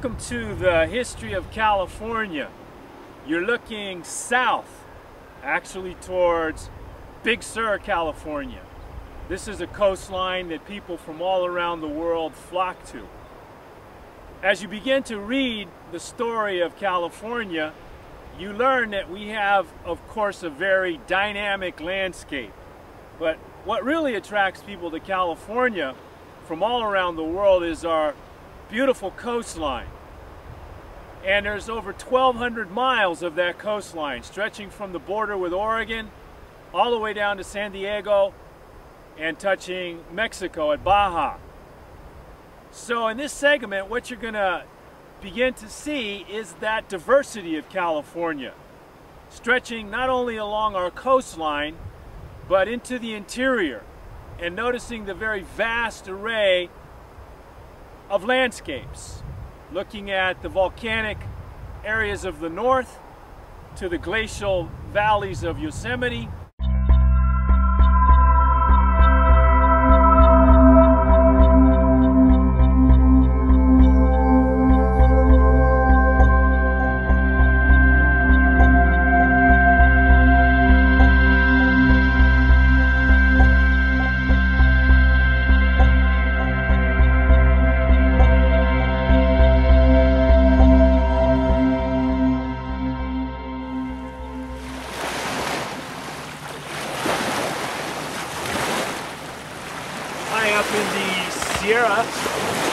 Welcome to the history of California. You're looking south, actually towards Big Sur, California. This is a coastline that people from all around the world flock to. As you begin to read the story of California, you learn that we have, of course, a very dynamic landscape. But what really attracts people to California from all around the world is our beautiful coastline. And there's over 1,200 miles of that coastline, stretching from the border with Oregon all the way down to San Diego and touching Mexico at Baja. So in this segment, what you're going to begin to see is that diversity of California, stretching not only along our coastline, but into the interior, and noticing the very vast array of landscapes, looking at the volcanic areas of the north to the glacial valleys of Yosemite. Up in the Sierra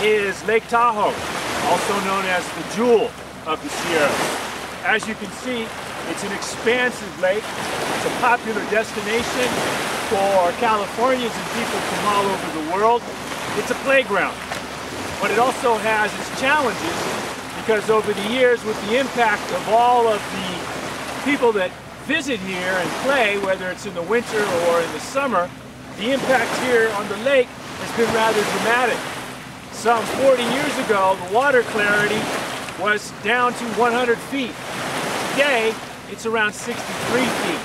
is Lake Tahoe, also known as the Jewel of the Sierra. As you can see, it's an expansive lake. It's a popular destination for Californians and people from all over the world. It's a playground, but it also has its challenges because over the years, with the impact of all of the people that visit here and play, whether it's in the winter or in the summer, the impact here on the lake has been rather dramatic. Some 40 years ago, the water clarity was down to 100 feet. Today, it's around 63 feet.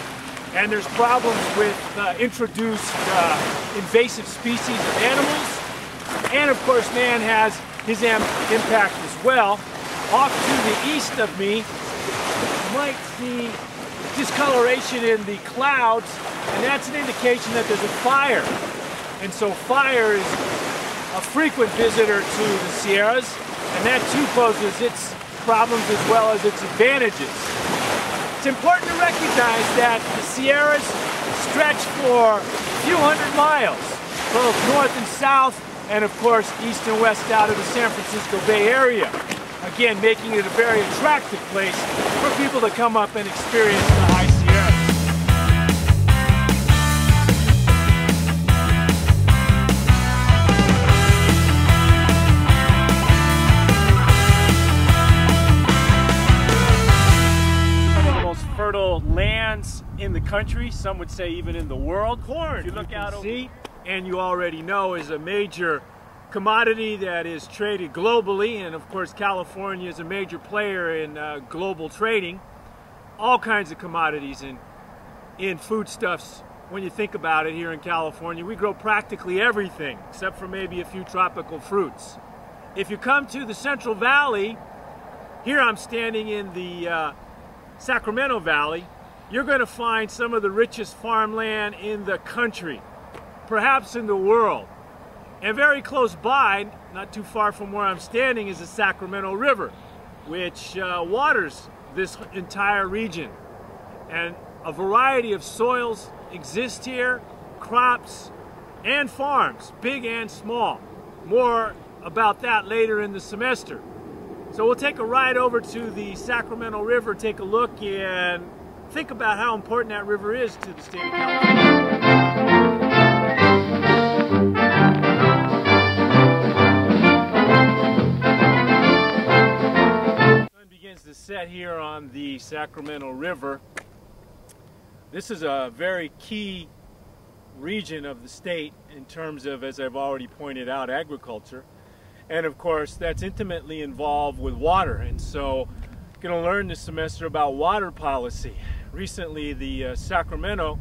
And there's problems with introduced invasive species of animals. And of course, man has his impact as well. Off to the east of me, you might see discoloration in the clouds, and that's an indication that there's a fire. And so fire is a frequent visitor to the Sierras, and that too poses its problems as well as its advantages. It's important to recognize that the Sierras stretch for a few hundred miles, both north and south, and of course east and west out of the San Francisco Bay Area. Again, making it a very attractive place for people to come up and experience the high Sierras. Fertile lands in the country, some would say even in the world. Corn, if you look out over, and you already know, is a major commodity that is traded globally, and of course California is a major player in global trading. All kinds of commodities in foodstuffs. When you think about it, here in California we grow practically everything except for maybe a few tropical fruits. If you come to the Central Valley, here I'm standing in the Sacramento Valley, you're going to find some of the richest farmland in the country, perhaps in the world. And very close by, not too far from where I'm standing, is the Sacramento River, which waters this entire region. And a variety of soils exist here, crops and farms, big and small. More about that later in the semester. So we'll take a ride over to the Sacramento River, take a look, and think about how important that river is to the state of California. The sun begins to set here on the Sacramento River. This is a very key region of the state in terms of, as I've already pointed out, agriculture. And of course, that's intimately involved with water. And so I'm going to learn this semester about water policy. Recently, the Sacramento,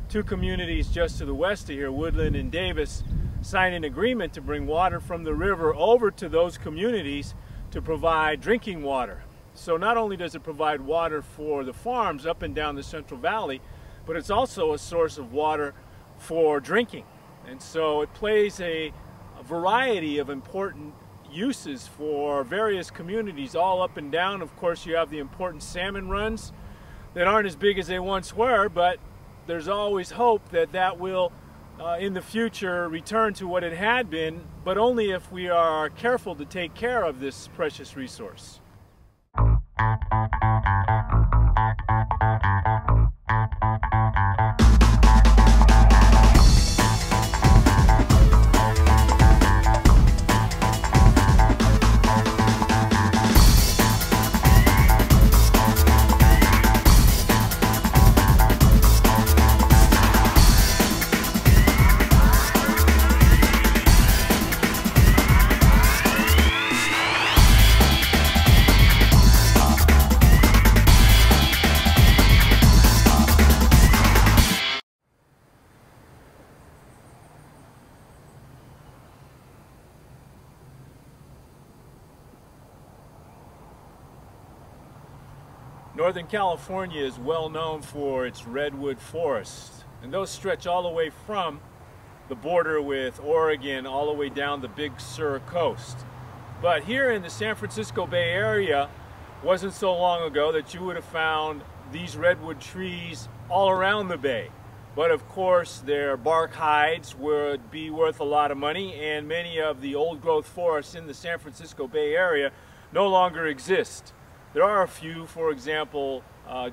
two communities just to the west of here, Woodland and Davis, signed an agreement to bring water from the river over to those communities to provide drinking water. So not only does it provide water for the farms up and down the Central Valley, but it's also a source of water for drinking. And so it plays a variety of important uses for various communities all up and down. Of course, you have the important salmon runs that aren't as big as they once were, but there's always hope that that will in the future return to what it had been, but only if we are careful to take care of this precious resource. Northern California is well known for its redwood forests, and those stretch all the way from the border with Oregon all the way down the Big Sur coast. But here in the San Francisco Bay Area, wasn't so long ago that you would have found these redwood trees all around the bay. But of course, their bark hides would be worth a lot of money, and many of the old growth forests in the San Francisco Bay Area no longer exist. There are a few, for example,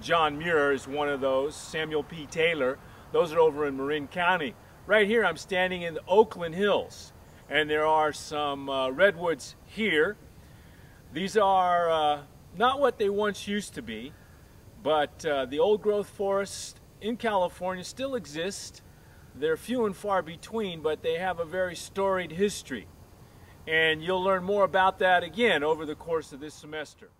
John Muir is one of those, Samuel P. Taylor. Those are over in Marin County. Right here I'm standing in the Oakland Hills, and there are some redwoods here. These are not what they once used to be, but the old growth forests in California still exist. They're few and far between, but they have a very storied history. And you'll learn more about that again over the course of this semester.